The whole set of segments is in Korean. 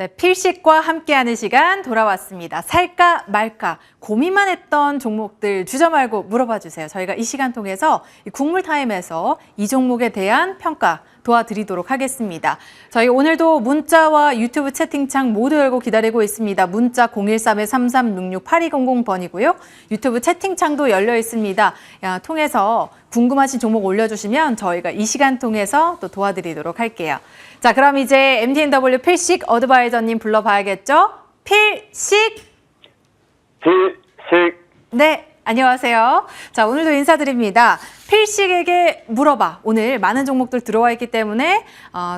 네, 필식과 함께하는 시간 돌아왔습니다. 살까 말까 고민만 했던 종목들 주저 말고 물어봐 주세요. 저희가 이 시간 통해서 이 국물 타임에서 이 종목에 대한 평가 도와드리도록 하겠습니다. 저희 오늘도 문자와 유튜브 채팅창 모두 열고 기다리고 있습니다. 문자 013-3366-8200번이고요. 유튜브 채팅창도 열려 있습니다. 통해서 궁금하신 종목 올려주시면 저희가 이 시간 통해서 또 도와드리도록 할게요. 자, 그럼 이제 MTNW 필식 어드바이저님 불러봐야겠죠? 필식! 네, 안녕하세요. 자, 오늘도 인사드립니다. 필식에게 물어봐. 오늘 많은 종목들 들어와 있기 때문에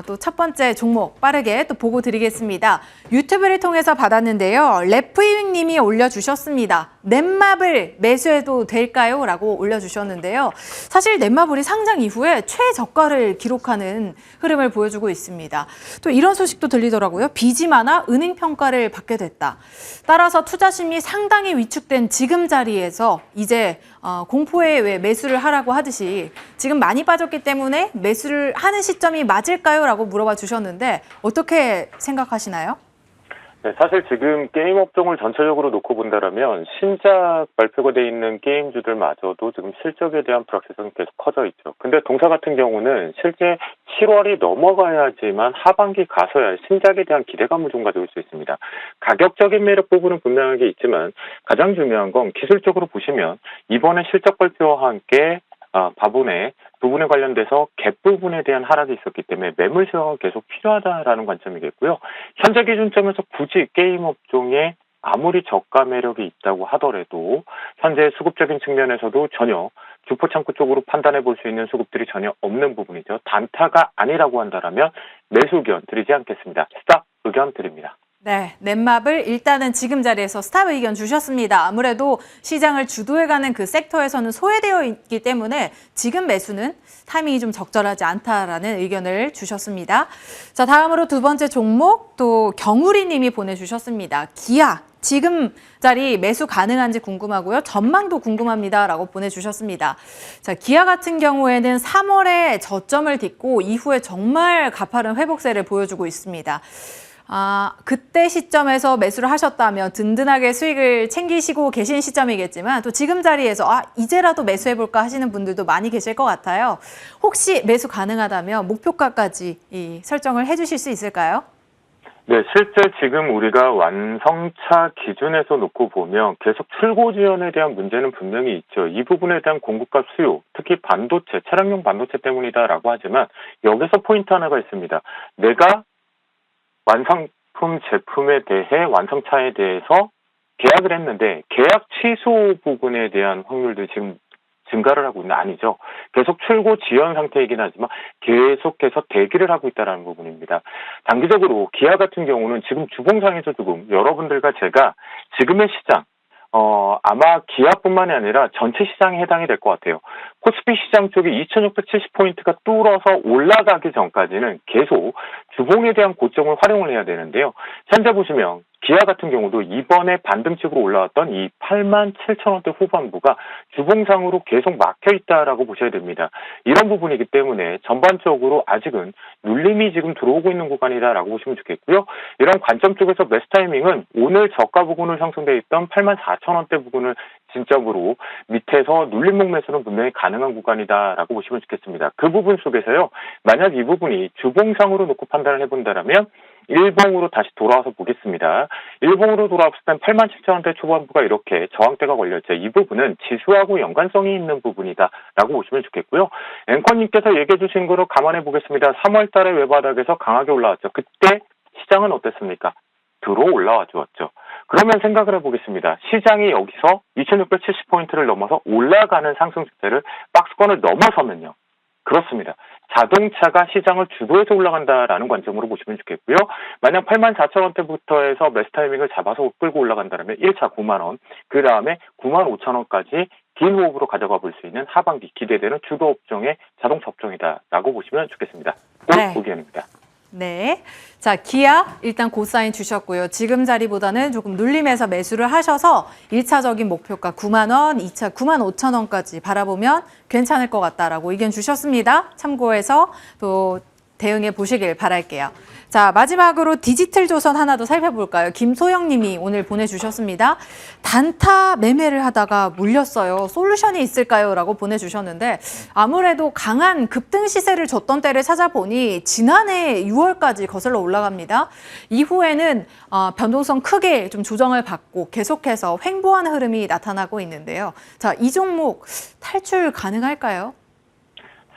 또 첫 번째 종목 빠르게 또 보고 드리겠습니다. 유튜브를 통해서 받았는데요. 래프이윙님이 올려주셨습니다. 넷마블 매수해도 될까요? 라고 올려주셨는데요. 사실 넷마블이 상장 이후에 최저가를 기록하는 흐름을 보여주고 있습니다. 또 이런 소식도 들리더라고요. 빚이 많아 은행평가를 받게 됐다. 따라서 투자심이 상당히 위축된 지금 자리에서 이제 공포에 왜 매수를 하라고 하듯이 지금 많이 빠졌기 때문에 매수를 하는 시점이 맞을까요? 라고 물어봐 주셨는데 어떻게 생각하시나요? 네, 사실 지금 게임 업종을 전체적으로 놓고 본다면 신작 발표가 돼 있는 게임주들마저도 지금 실적에 대한 불확실성이 계속 커져 있죠. 근데 동사 같은 경우는 실제 7월이 넘어가야지만 하반기 가서야 신작에 대한 기대감을 좀 가져올 수 있습니다. 가격적인 매력 부분은 분명하게 있지만 가장 중요한 건 기술적으로 보시면 이번에 실적 발표와 함께 부분에 관련돼서 갭 부분에 대한 하락이 있었기 때문에 매물 수요가 계속 필요하다라는 관점이겠고요. 현재 기준점에서 굳이 게임 업종에 아무리 저가 매력이 있다고 하더라도 현재 수급적인 측면에서도 전혀 주포 창구 쪽으로 판단해 볼 수 있는 수급들이 전혀 없는 부분이죠. 단타가 아니라고 한다면 매수 의견 드리지 않겠습니다. 스탑 의견 드립니다. 네, 넷마블 일단은 지금 자리에서 스탑 의견 주셨습니다. 아무래도 시장을 주도해가는 그 섹터에서는 소외되어 있기 때문에 지금 매수는 타이밍이 좀 적절하지 않다라는 의견을 주셨습니다. 자, 다음으로 두 번째 종목 또 경우리 님이 보내주셨습니다. 기아. 지금 자리 매수 가능한지 궁금하고요. 전망도 궁금합니다. 라고 보내주셨습니다. 자, 기아 같은 경우에는 3월에 저점을 딛고 이후에 정말 가파른 회복세를 보여주고 있습니다. 그때 시점에서 매수를 하셨다면 든든하게 수익을 챙기시고 계신 시점이겠지만 또 지금 자리에서 이제라도 매수해볼까 하시는 분들도 많이 계실 것 같아요. 혹시 매수 가능하다면 목표가까지 설정을 해주실 수 있을까요? 네, 실제 지금 우리가 완성차 기준에서 놓고 보면 계속 출고 지연에 대한 문제는 분명히 있죠. 이 부분에 대한 공급과 수요, 특히 반도체, 차량용 반도체 때문이다라고 하지만 여기서 포인트 하나가 있습니다. 내가 완성품 제품에 대해 완성차에 대해서 계약을 했는데 계약 취소 부분에 대한 확률도 지금 증가를 하고 있는 아니죠. 계속 출고 지연 상태이긴 하지만 계속해서 대기를 하고 있다는 부분입니다. 단기적으로 기아 같은 경우는 지금 주봉상에서 조금 여러분들과 제가 지금의 시장 아마 기아뿐만이 아니라 전체 시장에 해당이 될 것 같아요. 코스피 시장 쪽에 2670포인트가 뚫어서 올라가기 전까지는 계속 주봉에 대한 고점을 활용을 해야 되는데요. 현재 보시면 기아 같은 경우도 이번에 반등식으로 올라왔던 이 87,000원대 후반부가 주봉상으로 계속 막혀 있다라고 보셔야 됩니다. 이런 부분이기 때문에 전반적으로 아직은 눌림이 지금 들어오고 있는 구간이다라고 보시면 좋겠고요. 이런 관점 쪽에서 매수 타이밍은 오늘 저가 부근을 형성되어 있던 84,000원대 부근을 진점으로 밑에서 눌림목 매수는 분명히 가능한 구간이다라고 보시면 좋겠습니다. 그 부분 속에서요. 만약 이 부분이 주봉상으로 놓고 판단을 해본다면 일봉으로 다시 돌아와서 보겠습니다. 일봉으로 돌아왔을 땐 87,000원대 초반부가 이렇게 저항대가 걸렸죠. 이 부분은 지수하고 연관성이 있는 부분이다라고 보시면 좋겠고요. 앵커님께서 얘기해 주신 거로 감안해 보겠습니다. 3월 달에 외바닥에서 강하게 올라왔죠. 그때 시장은 어땠습니까? 들어 올라와 주었죠. 그러면 생각을 해보겠습니다. 시장이 여기서 2670포인트를 넘어서 올라가는 상승 추세를 박스권을 넘어서면요. 그렇습니다. 자동차가 시장을 주도해서 올라간다라는 관점으로 보시면 좋겠고요. 만약 84,000원대부터 해서 매수 타이밍을 잡아서 끌고 올라간다면 1차 9만원, 그 다음에 95,000원까지 긴 호흡으로 가져가 볼 수 있는 하반기 기대되는 주도 업종의 자동차 업종이다라고 보시면 좋겠습니다. 네. 의견입니다. 네. 자, 기아 일단 고사인 주셨고요. 지금 자리보다는 조금 눌림해서 매수를 하셔서 1차적인 목표가 9만 원, 2차 9만 5천 원까지 바라보면 괜찮을 것 같다라고 의견 주셨습니다. 참고해서 또 대응해 보시길 바랄게요. 자, 마지막으로 디지털 조선 하나 더 살펴볼까요? 김소영 님이 오늘 보내주셨습니다. 단타 매매를 하다가 물렸어요. 솔루션이 있을까요? 라고 보내주셨는데 아무래도 강한 급등 시세를 줬던 때를 찾아보니 지난해 6월까지 거슬러 올라갑니다. 이후에는 변동성 크게 좀 조정을 받고 계속해서 횡보하는 흐름이 나타나고 있는데요. 자, 이 종목 탈출 가능할까요?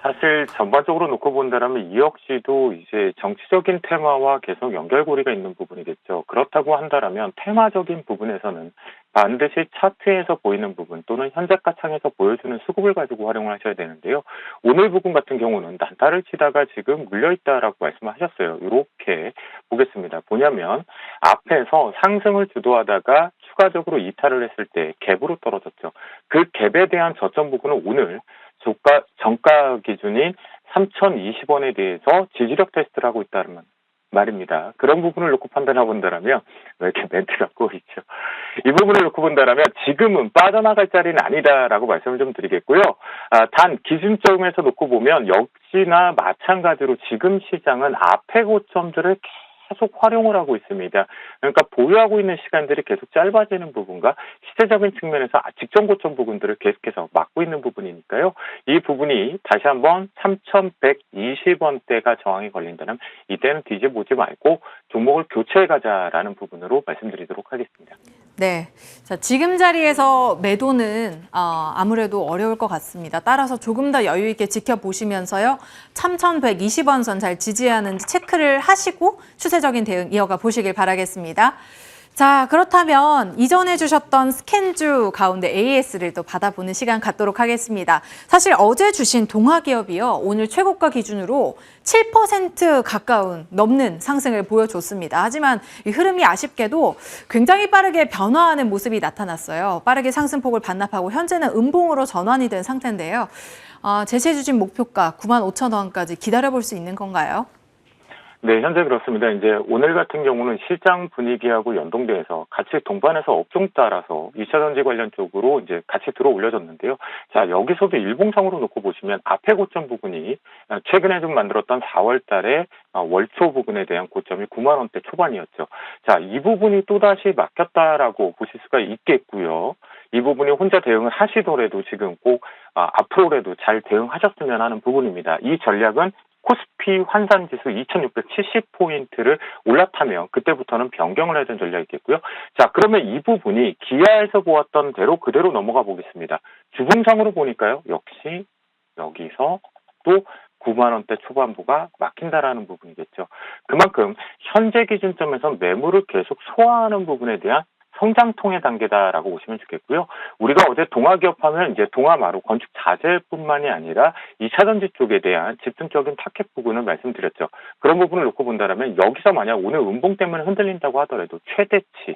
사실 전반적으로 놓고 본다면 이 역시도 이제 정치적인 테마와 계속 연결고리가 있는 부분이겠죠. 그렇다고 한다면 테마적인 부분에서는 반드시 차트에서 보이는 부분 또는 현재가 창에서 보여주는 수급을 가지고 활용을 하셔야 되는데요. 오늘 부분 같은 경우는 난타를 치다가 지금 물려있다라고 말씀하셨어요. 이렇게 보겠습니다. 뭐냐면 앞에서 상승을 주도하다가 추가적으로 이탈을 했을 때 갭으로 떨어졌죠. 그 갭에 대한 저점 부분은 오늘 정가 기준인 3,020원에 대해서 지지력 테스트를 하고 있다는 말입니다. 그런 부분을 놓고 판단해 본다면 왜 이렇게 멘트가 꼬이죠? 이 부분을 놓고 본다면 지금은 빠져나갈 자리는 아니다라고 말씀을 좀 드리겠고요. 단 기준점에서 놓고 보면 역시나 마찬가지로 지금 시장은 앞에 고점들을 계속 활용을 하고 있습니다. 그러니까 보유하고 있는 시간들이 계속 짧아지는 부분과 시세적인 측면에서 직전 고점 부분들을 계속해서 막고 있는 부분이니까요. 이 부분이 다시 한번 3,120원대가 저항이 걸린다면 이때는 뒤집어보지 말고 종목을 교체해 가자라는 부분으로 말씀드리도록 하겠습니다. 네, 자, 지금 자리에서 매도는 아무래도 어려울 것 같습니다. 따라서 조금 더 여유 있게 지켜보시면서요. 3,120원 선 잘 지지하는지 체크를 하시고 추세적인 대응 이어가 보시길 바라겠습니다. 자, 그렇다면 이전해 주셨던 스캔주 가운데 AS를 또 받아보는 시간 갖도록 하겠습니다. 사실 어제 주신 동아기업이요. 오늘 최고가 기준으로 7% 가까운 넘는 상승을 보여줬습니다. 하지만 이 흐름이 아쉽게도 굉장히 빠르게 변화하는 모습이 나타났어요. 빠르게 상승폭을 반납하고 현재는 음봉으로 전환이 된 상태인데요. 제시해 주신 목표가 95,000원까지 기다려볼 수 있는 건가요? 네, 현재 그렇습니다. 이제 오늘 같은 경우는 시장 분위기하고 연동돼서 같이 동반해서 업종 따라서 2차 전지 관련 쪽으로 이제 같이 들어 올려졌는데요. 자, 여기서도 일봉상으로 놓고 보시면 앞에 고점 부분이 최근에 좀 만들었던 4월 달에 월초 부분에 대한 고점이 9만 원대 초반이었죠. 자, 이 부분이 또다시 막혔다라고 보실 수가 있겠고요. 이 부분이 혼자 대응을 하시더라도 지금 꼭 앞으로라도 잘 대응하셨으면 하는 부분입니다. 이 전략은 코스피 환산지수 2670포인트를 올라타면 그때부터는 변경을 해야 되는 전략이 있겠고요. 자, 그러면 이 부분이 기아에서 보았던 대로 그대로 넘어가 보겠습니다. 주봉상으로 보니까요. 역시 여기서 또 9만 원대 초반부가 막힌다라는 부분이겠죠. 그만큼 현재 기준점에서 매물을 계속 소화하는 부분에 대한 성장통의 단계다라고 보시면 좋겠고요. 우리가 어제 동아기업 하면 이제 동아마루 건축 자재뿐만이 아니라 2차 전지 쪽에 대한 집중적인 타켓 부분을 말씀드렸죠. 그런 부분을 놓고 본다면 여기서 만약 오늘 음봉 때문에 흔들린다고 하더라도 최대치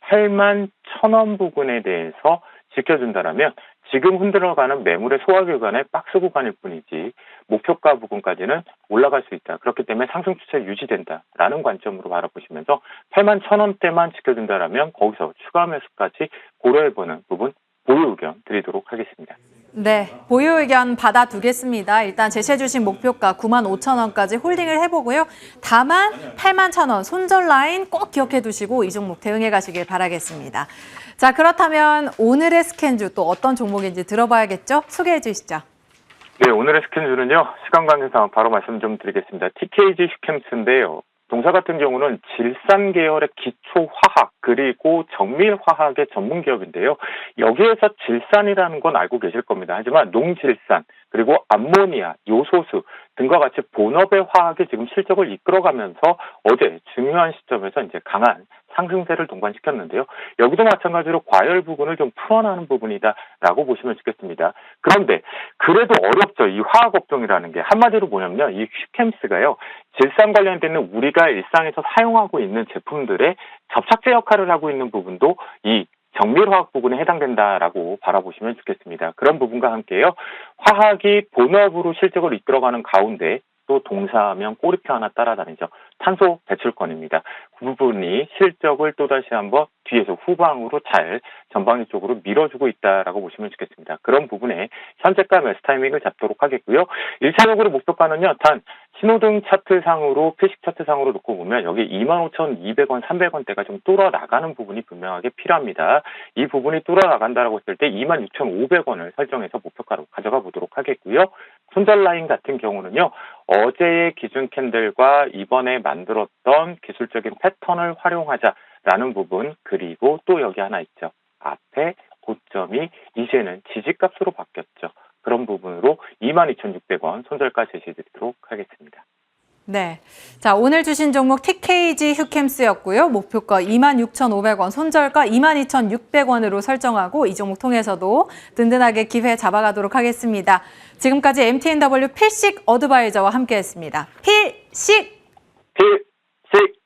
81,000원 부분에 대해서 지켜준다면 지금 흔들어가는 매물의 소화 구간의 박스 구간일 뿐이지 목표가 부분까지는 올라갈 수 있다. 그렇기 때문에 상승 추세 유지된다라는 관점으로 바라보시면서 81,000원대만 지켜준다면 거기서 추가 매수까지 고려해보는 부분 보유 의견 드리도록 하겠습니다. 네, 보유 의견 받아두겠습니다. 일단 제시해주신 목표가 95,000원까지 홀딩을 해보고요. 다만 81,000원 손절 라인 꼭 기억해 두시고 이 종목 대응해 가시길 바라겠습니다. 자, 그렇다면 오늘의 스캔주 또 어떤 종목인지 들어봐야겠죠? 소개해 주시죠. 네, 오늘의 스캔주는요. 시간 관계상 바로 말씀 좀 드리겠습니다. TKG 슈캠스인데요. 동사 같은 경우는 질산 계열의 기초 화학 그리고 정밀 화학의 전문 기업인데요. 여기에서 질산이라는 건 알고 계실 겁니다. 하지만 농질산 그리고 암모니아, 요소수 등과 같이 본업의 화학이 지금 실적을 이끌어가면서 어제 중요한 시점에서 이제 강한 상승세를 동반시켰는데요. 여기도 마찬가지로 과열 부분을 좀 풀어나는 부분이다라고 보시면 좋겠습니다. 그런데 그래도 어렵죠. 이 화학업종이라는 게 한마디로 뭐냐면요. 이 슈캠스가요. 질산 관련된 우리가 일상에서 사용하고 있는 제품들의 접착제 역할을 하고 있는 부분도 이 정밀화학 부분에 해당된다라고 바라보시면 좋겠습니다. 그런 부분과 함께요. 화학이 본업으로 실적을 이끌어가는 가운데 또 동사하면 꼬리표 하나 따라다니죠. 탄소 배출권입니다. 그 부분이 실적을 또다시 한번 뒤에서 후방으로 잘 전방위 쪽으로 밀어주고 있다라고 보시면 좋겠습니다. 그런 부분에 현재가 매수 타이밍을 잡도록 하겠고요. 1차적으로 목표가는요. 단 신호등 차트상으로 피식 차트상으로 놓고 보면 여기 25,200원, 300원대가 좀 뚫어 나가는 부분이 분명하게 필요합니다. 이 부분이 뚫어 나간다라고 했을 때 26,500원을 설정해서 목표가로 가져가 보도록 하겠고요. 손절 라인 같은 경우는요. 어제의 기준 캔들과 이번에 만들었던 기술적인 패턴을 활용하자라는 부분, 그리고 또 여기 하나 있죠. 앞에 고점이 이제는 지지값으로 바뀌었죠. 그런 부분으로 22,600원 손절가 제시드리도록 하겠습니다. 네. 자, 오늘 주신 종목 TKG 휴캠스였고요. 목표가 26,500원, 손절가 22,600원으로 설정하고 이 종목 통해서도 든든하게 기회 잡아가도록 하겠습니다. 지금까지 MTNW 필식 어드바이저와 함께했습니다. 필식! 필식!